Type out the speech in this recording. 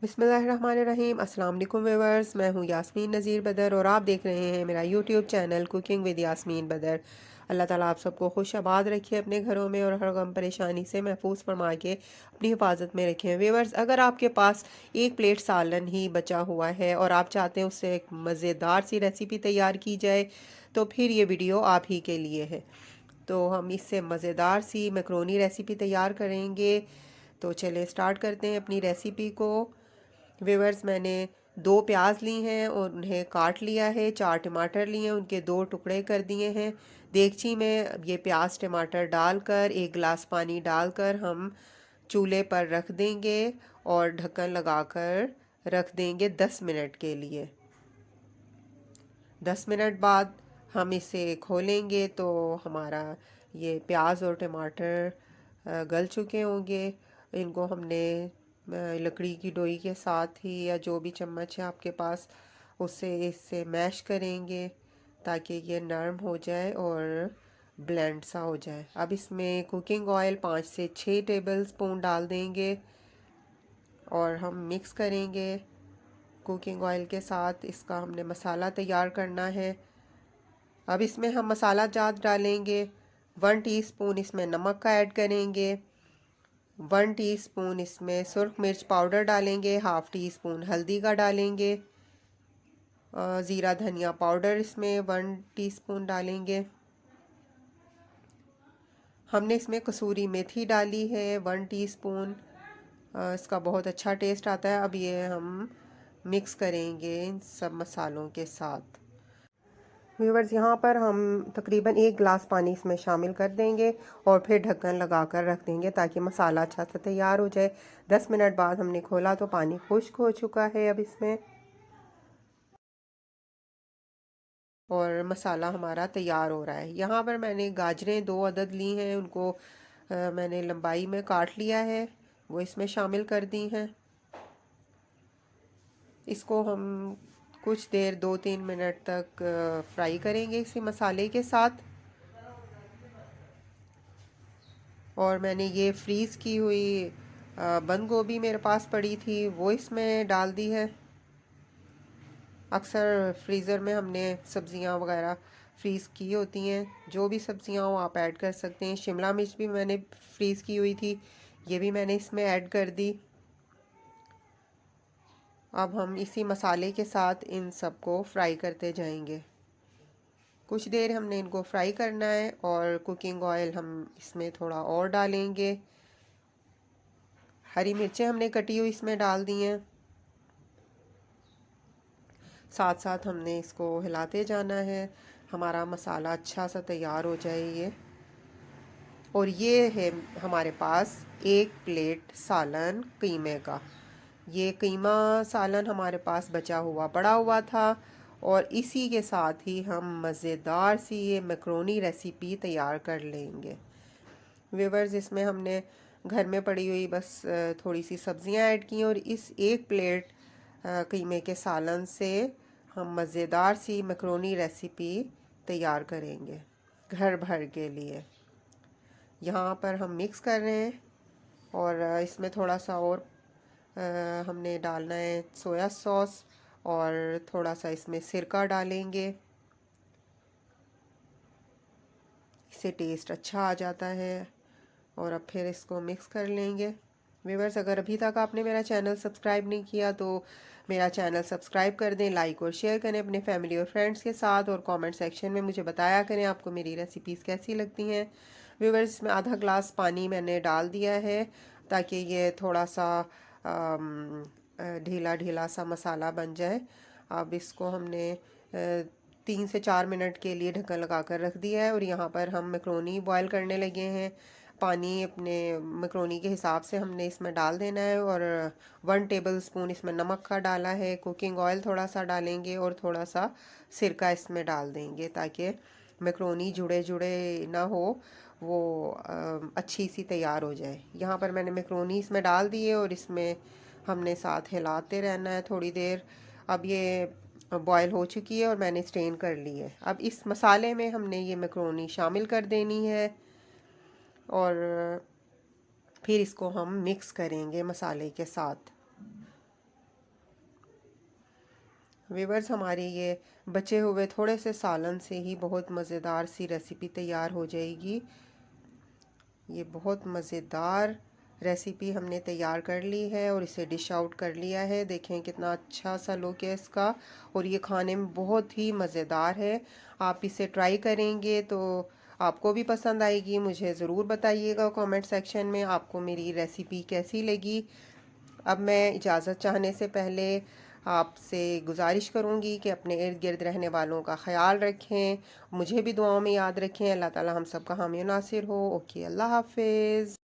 बिस्मिल्लाहिर्रहमानिर्रहीम। अस्सलाम वालेकुम व्यूअर्स, मैं हूँ यास्मीन नज़ीर बदर और आप देख रहे हैं मेरा YouTube channel cooking with Yasmin Badar. Allah ताला आप सबको खुश आबाद रखे अपने घरों में और हर गम परेशानी से महफूज फरमा के अपनी हिफाजत में रखें। व्यूअर्स, अगर आपके पास एक प्लेट सालन ही बचा हुआ है और आप चाहते हैं उससे एक मज़ेदार सी रेसिपी तैयार की जाए तो फिर ये वीडियो आप ही के लिए है। तो हम इससे मज़ेदार सी मैक्रोनी रेसिपी तैयार करेंगे। तो चलिए स्टार्ट करते हैं अपनी रेसिपी को। व्यूअर्स, मैंने 2 प्याज ली हैं और उन्हें काट लिया है। 4 टमाटर लिए हैं, उनके 2 टुकड़े कर दिए हैं। देगची में ये प्याज टमाटर डालकर 1 गिलास पानी डालकर हम चूल्हे पर रख देंगे और ढक्कन लगाकर रख देंगे 10 मिनट के लिए। 10 मिनट बाद हम इसे खोलेंगे तो हमारा ये प्याज और टमाटर गल चुके होंगे। इनको हमने लकड़ी की डोई के साथ ही या जो भी चम्मच है आपके पास उससे इससे मैश करेंगे ताकि ये नरम हो जाए और ब्लेंड सा हो जाए। अब इसमें कुकिंग ऑयल 5 से 6 टेबल स्पून डाल देंगे और हम मिक्स करेंगे। कुकिंग ऑयल के साथ इसका हमने मसाला तैयार करना है। अब इसमें हम मसाला जात डालेंगे। 1 टीस्पून इसमें नमक का ऐड करेंगे। 1 टीस्पून इसमें सुरख मिर्च पाउडर डालेंगे। हाफ़ टी स्पून हल्दी का डालेंगे। ज़ीरा धनिया पाउडर इसमें 1 टीस्पून डालेंगे। हमने इसमें कसूरी मेथी डाली है 1 टीस्पून। इसका बहुत अच्छा टेस्ट आता है। अब ये हम मिक्स करेंगे इन सब मसालों के साथ। व्यूवर्स, यहाँ पर हम तकरीबन 1 गिलास पानी इसमें शामिल कर देंगे और फिर ढक्कन लगाकर रख देंगे ताकि मसाला अच्छा सा तैयार हो जाए। 10 मिनट बाद हमने खोला तो पानी खुश्क हो चुका है। अब इसमें और मसाला हमारा तैयार हो रहा है। यहाँ पर मैंने गाजरें 2 अदद ली हैं, उनको मैंने लंबाई में काट लिया है, वो इसमें शामिल कर दी हैं। इसको हम कुछ देर 2-3 मिनट तक फ्राई करेंगे इसी मसाले के साथ। और मैंने ये फ्रीज़ की हुई बंद गोभी मेरे पास पड़ी थी वो इसमें डाल दी है। अक्सर फ्रीज़र में हमने सब्ज़ियां वगैरह फ्रीज़ की होती हैं, जो भी सब्ज़ियां हो आप ऐड कर सकते हैं। शिमला मिर्च भी मैंने फ्रीज़ की हुई थी, ये भी मैंने इसमें ऐड कर दी। अब हम इसी मसाले के साथ इन सबको फ्राई करते जाएंगे। कुछ देर हमने इनको फ्राई करना है और कुकिंग ऑयल हम इसमें थोड़ा और डालेंगे। हरी मिर्चें हमने कटी हुई इसमें डाल दी हैं। साथ साथ हमने इसको हिलाते जाना है, हमारा मसाला अच्छा सा तैयार हो जाए ये। और ये है हमारे पास 1 प्लेट सालन कीमे का। ये कीमा सालन हमारे पास बचा हुआ पड़ा हुआ था और इसी के साथ ही हम मज़ेदार सी ये मैक्रोनी रेसिपी तैयार कर लेंगे। व्यूवर्स, इसमें हमने घर में पड़ी हुई बस थोड़ी सी सब्जियां ऐड की और इस 1 प्लेट कीमे के सालन से हम मज़ेदार सी मैक्रोनी रेसिपी तैयार करेंगे घर भर के लिए। यहाँ पर हम मिक्स कर रहे हैं और इसमें थोड़ा सा और हमने डालना है सोया सॉस और थोड़ा सा इसमें सिरका डालेंगे, इससे टेस्ट अच्छा आ जाता है। और अब फिर इसको मिक्स कर लेंगे। व्यूवर्स, अगर अभी तक आपने मेरा चैनल सब्सक्राइब नहीं किया तो मेरा चैनल सब्सक्राइब कर दें, लाइक और शेयर करें अपने फैमिली और फ्रेंड्स के साथ और कमेंट सेक्शन में मुझे बताया करें आपको मेरी रेसिपीज़ कैसी लगती हैं। व्यूवर्स, इसमें आधा ग्लास पानी मैंने डाल दिया है ताकि ये थोड़ा सा ढीला ढीला सा मसाला बन जाए। अब इसको हमने 3 से 4 मिनट के लिए ढक्कन लगा कर रख दिया है और यहाँ पर हम मैक्रोनी बॉयल करने लगे हैं। पानी अपने मैक्रोनी के हिसाब से हमने इसमें डाल देना है और 1 टेबल स्पून इसमें नमक का डाला है। कुकिंग ऑयल थोड़ा सा डालेंगे और थोड़ा सा सिरका इसमें डाल देंगे ताकि मैक्रोनी जुड़े जुड़े ना हो, वो अच्छी सी तैयार हो जाए। यहाँ पर मैंने मैक्रोनी इसमें डाल दी है और इसमें हमने साथ हिलाते रहना है थोड़ी देर। अब ये बॉयल हो चुकी है और मैंने स्ट्रेन कर ली है। अब इस मसाले में हमने ये मैक्रोनी शामिल कर देनी है और फिर इसको हम मिक्स करेंगे मसाले के साथ। व्यूवर्स, हमारी ये बचे हुए थोड़े से सालन से ही बहुत मज़ेदार सी रेसिपी तैयार हो जाएगी। ये बहुत मज़ेदार रेसिपी हमने तैयार कर ली है और इसे डिश आउट कर लिया है। देखें कितना अच्छा सा लुक है इसका, और ये खाने में बहुत ही मज़ेदार है। आप इसे ट्राई करेंगे तो आपको भी पसंद आएगी। मुझे ज़रूर बताइएगा कमेंट सेक्शन में आपको मेरी रेसिपी कैसी लगी। अब मैं इजाज़त चाहने से पहले आपसे गुजारिश करूँगी कि अपने इर्द गिर्द रहने वालों का ख्याल रखें, मुझे भी दुआओं में याद रखें। अल्लाह ताला हम सब का हामी नासिर हो। ओके, अल्लाह हाफिज़।